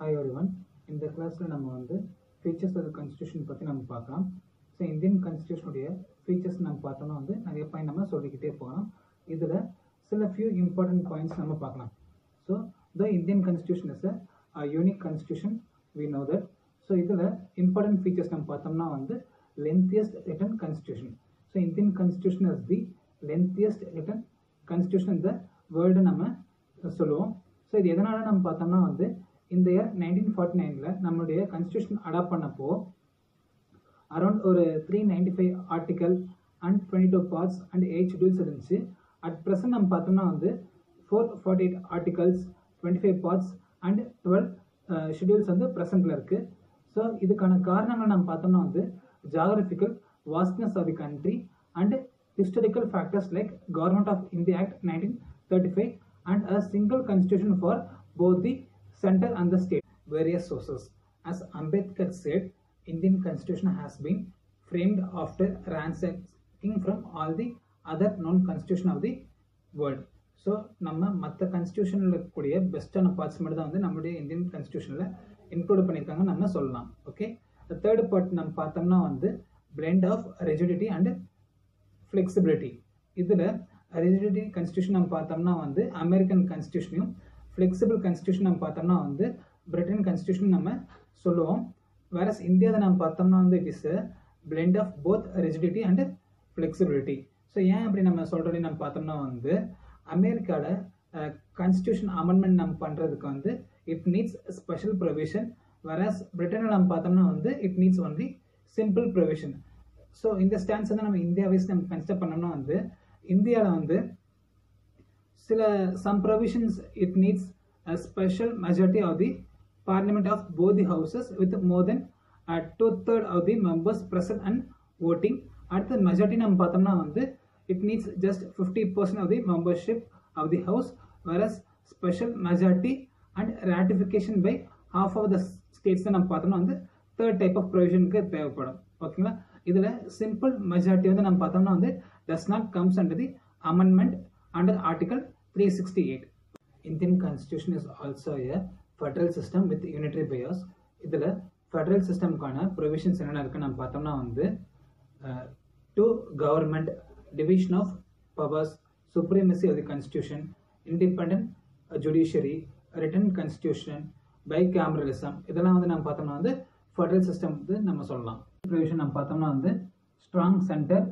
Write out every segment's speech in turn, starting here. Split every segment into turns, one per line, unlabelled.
Hi everyone. In the class நம்ம வந்து features of the constitution பத்தி நம்ம பார்க்கலாம். ஸோ இந்தியன் கான்ஸ்டியூஷனுடைய ஃபீச்சர்ஸ் நம்ம பார்த்தோம்னா வந்து நிறைய பாயிண்ட் நம்ம சொல்லிக்கிட்டே போகலாம். இதில் சில ஃபியூ இம்பார்ட்டன்ட் பாயிண்ட்ஸ் நம்ம பார்க்கலாம். So the Indian constitution is a unique constitution, we know that. So இதில் இம்பார்ட்டன்ட் ஃபீச்சர்ஸ் நம்ம பார்த்தோம்னா வந்து lengthiest written constitution. So Indian constitution is the lengthiest written constitution இந்த வேர்ல்டு நம்ம சொல்லுவோம். ஸோ இது எதனால் நம்ம பார்த்தோம்னா வந்து இந்த இயர் 1949 நம்மளுடைய கான்ஸ்டியூஷன் அடாப்ட் பண்ணப்போ அரௌண்ட் ஒரு 395 article and 22 parts and 8 schedules இருந்துச்சு. அட் ப்ரெசன்ட் நம்ம பார்த்தோம்னா வந்து 448 ஆர்டிகல்ஸ், 25 பார்ட்ஸ் அண்ட் 12 ஷெடியூல்ஸ் வந்து ப்ரெசென்ட்டில் இருக்குது. ஸோ இதுக்கான காரணங்கள் நம்ம பார்த்தோம்னா வந்து geographical vastness of the country and historical factors like Government of India Act 1935 and a single constitution for both the center and the state. Various sources. As Ambedkar said, Indian constitution has been framed after ransacking from all the other known constitution of the world. So நம்ம மற்ற கான்ஸ்டியூஷனில் கூடிய பெஸ்ட்டான parts மட்டும் தான் வந்து நம்மளுடைய Indian கான்ஸ்டியூஷனில் include பண்ணியிருக்காங்க நம்ம சொல்லலாம். ஓகே, தேர்ட் பார்ட் நம்ம பார்த்தோம்னா வந்து blend of rigidity and flexibility. இதில் rigidity கான்ஸ்டியூஷன் நம்ம பார்த்தோம்னா வந்து அமெரிக்கன் கான்ஸ்டியூஷனையும் ஃப்ளெக்சிபிள் கான்ஸ்டியூஷன் நம்ம பார்த்தோம்னா வந்து பிரிட்டன் கான்ஸ்டியூஷன் நம்ம சொல்லுவோம். வேற இந்தியாவில் நம்ம பார்த்தோம்னா வந்து it is blend of both rigidity and flexibility. So ஏன் அப்படி நம்ம சொல்கிறோன்னு நம்ம பார்த்தோம்னா வந்து அமெரிக்காவில் கான்ஸ்டியூஷன் அமெண்ட்மெண்ட் நம்ம பண்ணுறதுக்கு வந்து it needs special provision. Whereas பிரிட்டனில் நம்ம பார்த்தோம்னா வந்து it needs only simple provision. So இந்த ஸ்டாண்ட்ஸ் வந்து நம்ம இந்தியா வைஸ் நம்ம கன்சிடர் பண்ணோம்னா வந்து இந்தியாவில் வந்து சில some provisions it needs a special majority of the parliament of both the houses with more than 2/3 of the members present and voting. அடுத்த மெஜாரிட்டி நம்ம பார்த்தோம்னா வந்து it needs just 50% of the membership of the house. Whereas special majority and ratification by half of the states நம்ம பார்த்தோம்னா வந்து third type of ப்ரொவிஷனுக்கு தேவைப்படும். ஓகேங்களா, இதில் சிம்பிள் மெஜாரிட்டி வந்து நம்ம பார்த்தோம்னா வந்து does not comes under the amendment under article 368. Indian constitution is also a federal system with unitary bias. இதில் ஃபெடரல் சிஸ்டம்கான ப்ரொவிஷன்ஸ் என்னென்ன இருக்குன்னு நம்ம பார்த்தோம்னா வந்து two government, division of powers, supremacy of the constitution, independent judiciary, written constitution, bicameralism. இதெல்லாம் வந்து நம்ம பார்த்தோம்னா வந்து ஃபெடரல் சிஸ்டம் வந்து நம்ம சொல்லலாம். ப்ரொவிஷன் நம்ம பார்த்தோம்னா வந்து strong centre,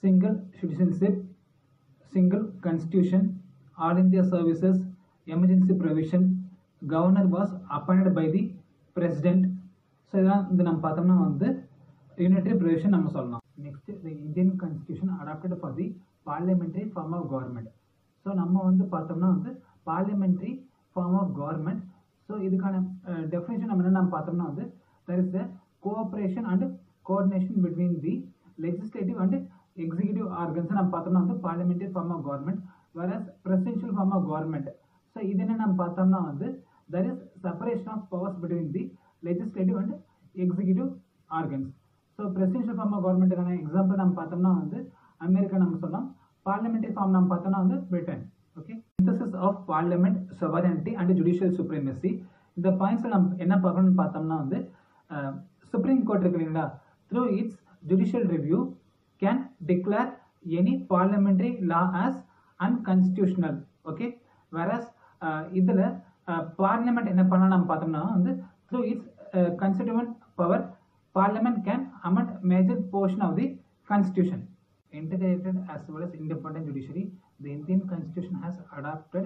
single citizenship, single constitution, all India services, emergency provision, governor was appointed by the president. So இதெல்லாம் வந்து நம்ம பார்த்தோம்னா வந்து யூனிட்டரி ப்ரொவிஷன் நம்ம சொல்லலாம். Next the Indian constitution adopted for the parliamentary form of government. So நம்ம வந்து பார்த்தோம்னா வந்து parliamentary form of government. So இதுக்கான டெஃபினேஷன் நம்ம என்ன பார்த்தோம்னா வந்து there is a cooperation and coordination between the legislative and executive organs. நம்ம பார்த்தோம்னா வந்து parliamentary form of government, whereas presidential form of government. So இது என்ன நம்ம பார்த்தோம்னா வந்து there is separation of powers between the legislative and executive organs. So presidential form of government-க்கான example நம்ம பார்த்தோம்னா வந்து அமெரிக்கா நம்ம சொல்லலாம். parliamentary form நம்ம பார்த்தோம்னா வந்து Britain. Okay, synthesis of parliament, sovereignty and judicial supremacy. இந்த பாயிண்ட்ஸில் நம்ம என்ன பார்க்கணும்னு பார்த்தோம்னா வந்து சுப்ரீம் கோர்ட் இருக்கு இல்லைங்களா, through its judicial review can declare any parliamentary law as unconstitutional. Okay, whereas இதில் பார்லிமெண்ட் என்ன பண்ணலாம் நம்ம பார்த்தோம்னா வந்து through its constituent power parliament can amend major portion of the constitution. Integrated as well as independent judiciary, the Indian constitution has adopted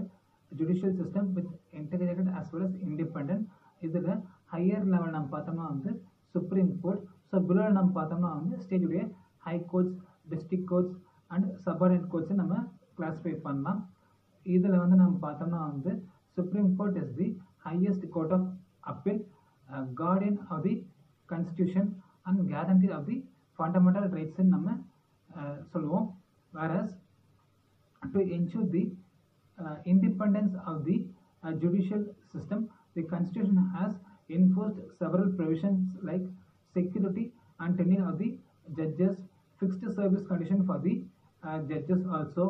judicial system with integrated as well as independent. இதில் higher level நம்ம பார்த்தோம்னா வந்து supreme court. So below நம்ம பார்த்தோம்னா வந்து ஸ்டேட்டுடைய high courts, district courts and subordinate கோர்ட்ஸை நம்ம கிளாஸிஃபை பண்ணலாம். இதில் வந்து நம்ம பார்த்தோம்னா வந்து supreme court is the highest court of appeal, guardian of the constitution and guarantee of the fundamental ரைட்ஸ்ன்னு நம்ம சொல்லுவோம். Whereas to ensure the independence of the judicial system, the constitution has enforced several provisions like security and tenure of the judges, fixed service condition for the judges also.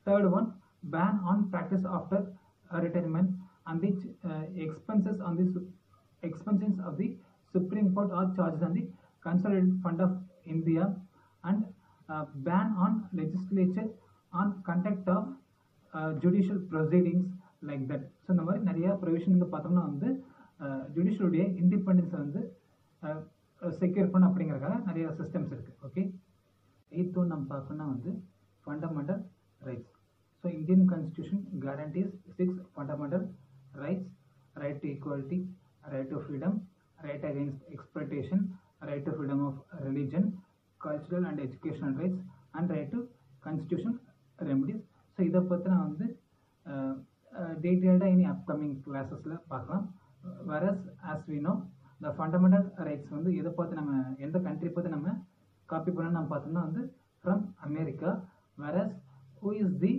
Third one, ban on practice after retirement, and the expenses of the Supreme Court are charged on the Consolidated Fund of India, and ban on legislature on conduct of judicial proceedings like that. So இந்த மாதிரி நிறைய provision வந்து பார்த்தோம்னா வந்து ஜுடிஷியலுடைய இண்டிபெண்டன்ஸை வந்து secure பண்ண அப்படிங்கிறதுக்காக நிறைய சிஸ்டம்ஸ் இருக்குது. ஓகே, 8th ஒன் நம்ம பார்க்கணும்னா வந்து fundamental rights. So Indian constitution guarantees 6 fundamental rights: right to equality, right to freedom, right against exploitation, right to freedom of religion, cultural and educational rights, and right to constitutional remedies. So இதை பற்றி நான் வந்து டீட்டெயில்டாக இனி upcoming கிளாஸஸில் பார்க்கலாம். whereas as we know the fundamental rights வந்து எதை பார்த்து நம்ம எந்த கண்ட்ரி பார்த்து நம்ம காப்பி பண்ண நம்ம பார்த்தோம்னா வந்து from America. whereas who is the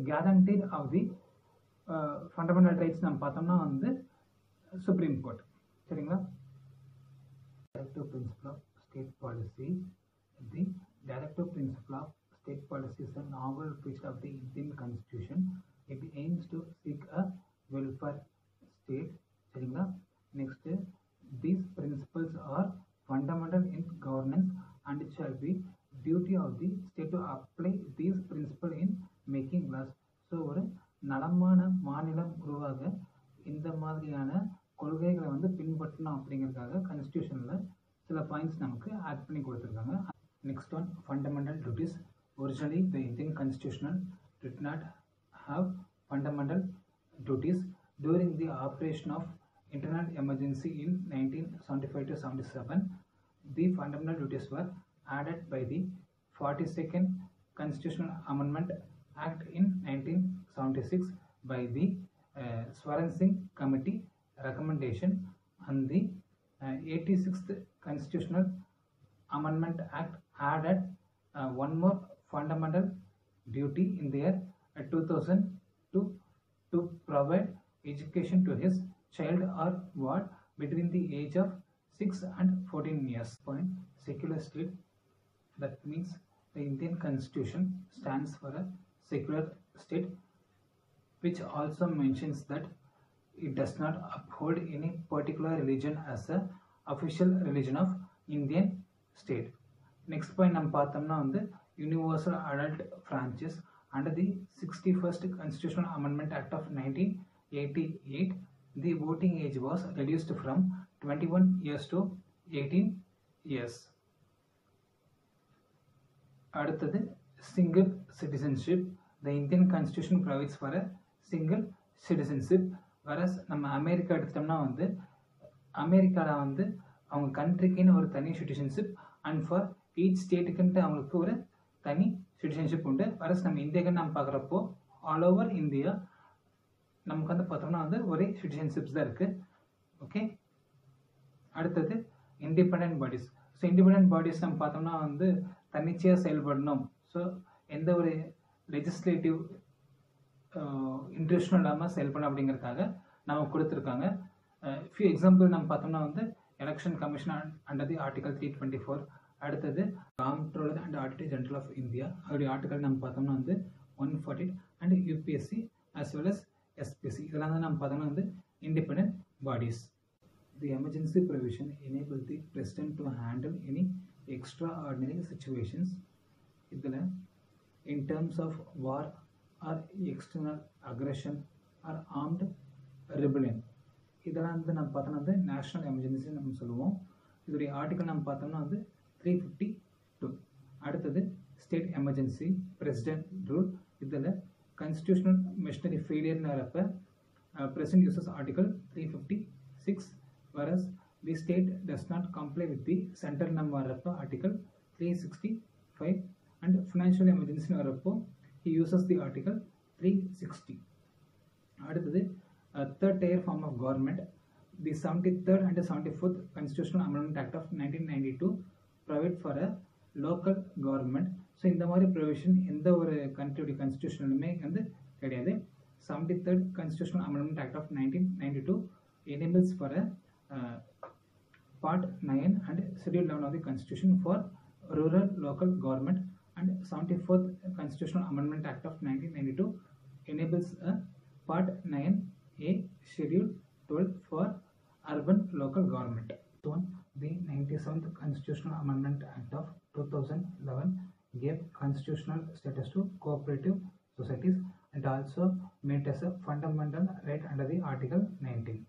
guarantor of the fundamental rights நம்ம பார்த்தோம்னா வந்து சுப்ரீம் கோர்ட். சரிங்களா? Directive principle of state policy. The directive principle of state policy is a novel feature of the Indian Constitution. It aims to seek a welfare state. சரிங்களா? Next, these principles are fundamental in governance and it shall be duty of the state to apply these principles in making laws. So ஒரு நலமான மாநிலம் உருவாக இந்த மாதிரியான கொள்கைகளை வந்து பின்பற்றணும் அப்படிங்கிறதுக்காக கான்ஸ்டியூஷனில் சில பாயிண்ட்ஸ் நமக்கு ஆட் பண்ணி கொடுத்துருக்காங்க. Next one, fundamental duties. Originally the Indian constitutional did not have fundamental duties. During the operation of internal emergency in 1975 to 77, the fundamental duties were added by the 42nd Constitutional Amendment Act in 1976 by the Swaran Singh Committee recommendation, and the 86th Constitutional Amendment Act added one more fundamental duty in their 2002 to provide education to his child or ward between the age of 6 and 14 years. Point, secular state. That means the Indian Constitution stands for a secular state, which also mentions that it does not uphold any particular religion as a official religion of Indian state. Next point நம்ம பார்த்தோம்னா வந்து universal adult franchise. Under the 61st Constitutional Amendment Act of 1988, the voting age was reduced from 21 years to 18 years. அடுத்தது single citizenship. The Indian Constitution provides for a single citizenship. whereas நம்ம America எடுத்துட்டோம்னா வந்து அமெரிக்காவில் வந்து அவங்க கண்ட்ரிக்குன்னு ஒரு தனி citizenship and for each ஸ்டேட்டுக்குன்ட்டு அவங்களுக்கு ஒரு தனி சிட்டிசன்ஷிப் உண்டு. whereas நம்ம இந்தியாவுக்கு நம்ம பார்க்குறப்போ ஆல் ஓவர் இந்தியா நமக்கு வந்து பார்த்தோம்னா வந்து ஒரே சிட்டிசன்ஷிப்ஸ் தான் இருக்குது. ஓகே, அடுத்தது independent bodies. So independent bodies நம்ம பார்த்தோம்னா வந்து தன்னிச்சையாக செயல்படணும். ஸோ எந்த ஒரு லெஜிஸ்லேட்டிவ் இன்ட்ரெஸ்டும் இல்லாமல் செயல்படணும் அப்படிங்கிறதுக்காக நம்ம கொடுத்துருக்காங்க. ஃபியூ எக்ஸாம்பிள் நம்ம பார்த்தோம்னா வந்து election commission under the article 324. அடுத்தது comptroller and auditor general of India, அவருடைய ஆர்டிகல் நம்ம பார்த்தோம்னா வந்து 148, and UPSC as well as SPSC. இதெல்லாம் தான் நம்ம பார்த்தோம்னா வந்து independent bodies. The emergency provision enable the president to handle any extraordinary situations. இதில் in terms of war or external aggression or armed rebellion, இதெல்லாம் வந்து நம்ம பார்த்தோம்னா வந்து நேஷ்னல் எமர்ஜென்சி நம்ம சொல்லுவோம். இதோடைய ஆர்டிக்கல் நம்ம பார்த்தோம்னா வந்து 352. அடுத்தது ஸ்டேட் எமர்ஜென்சி பிரசிடென்ட் ரூல். இதில் கான்ஸ்டியூஷனல் மிஷனரி ஃபெயிலியர்னு வரப்போ president uses article 356, whereas the state does not comply with the central நம்ம வரப்போ ஆர்டிகல் 365, and financial emergency வரப்போ he uses the article 360. அடுத்தது third tier form of government. The 73rd and 74th Constitutional Amendment Act of 1992 provide for a local government. So இந்த மாதிரி provision எந்த ஒரு கண்ட்ரியோடைய கான்ஸ்டியூஷனுமே வந்து கிடையாது. 73rd Constitutional Amendment Act of 1992 enables for a Part 9 and Schedule 11 of the Constitution for rural local government, and 74th Constitutional Amendment Act of 1992 enables a Part 9A Schedule 12 for Urban Local Government. One, the 97th Constitutional Amendment Act of 2011 gave constitutional status to cooperative societies and also made as a fundamental right under the Article 19.